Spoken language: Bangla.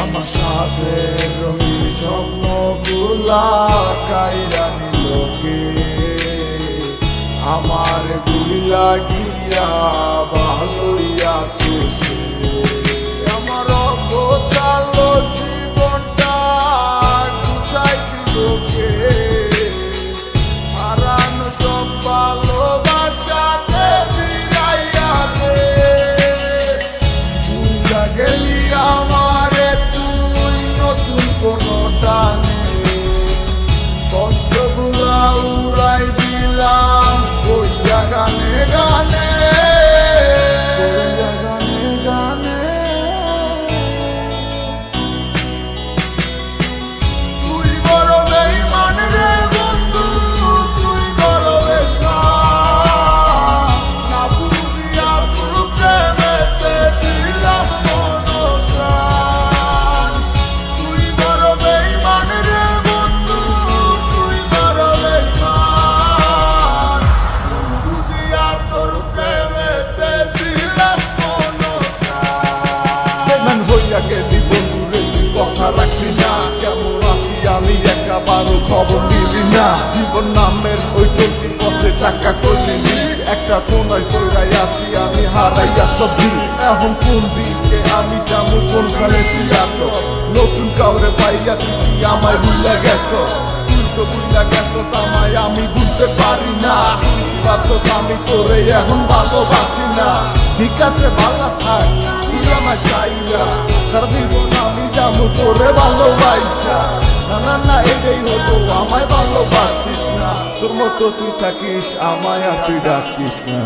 আমার সাথে রঙিন স্বপ্নগুলা কাইরা নিলোকে আমার গুইলা গিয়া ভালোই আছে সে। আমার গোছালো জীবনটা গুছাই দিলোকে হারানো সব ভালোবাসাতে ফিরাইয়া দে। ভুইলা গেলি আমারে তুই নতুন কোনো টানে কষ্টগুলা উড়াই দিলাম কইয়া গানে গানে কইয়া গানে গানে। তুই বড় বেঈমান রে বন্ধু, তুই বড় বেঈমান। না বুঝিয়া তোর প্রেমেতে দিলাম মন প্রাণ। তুই বড় বেঈমান রে বন্ধু, তুই বড় বেঈমান। বুঝিয়া তোর প্রেমেতে দিলাম মন প্রাণ। বেঈমান হইয়া গেলি বন্ধু রে, তুই কথা রাখলি না। কেমন আছি আমি একবারও খবর নিলি না। জীবন নামের ওই চলতি পথে চাকা করলি, একটা কোনায় কইরাই আছি আমি হারাইয়া সবজি। এখন কোন দিকে আমি যাবো, কোনখানে তুই আসো? নতুন কাউরে পাইয়া তুই আমায় ভুলে গেছো। তুই তো ভুলে গেছো আমায়, আমি বুঝতে পারি না। ভাবছস আমি তোরে এখন ভালোবাসি না। ঠিক আছে ভালো থাক, তুই আমার চাইয়া সারা জীবন আমি যাবো তোরে ভালোবাসা। না না না এটাই হতো, আমায় ভালোবাসিস না। তোর মতো তুই থাকিস আমায় আর তুই ডাকিস না।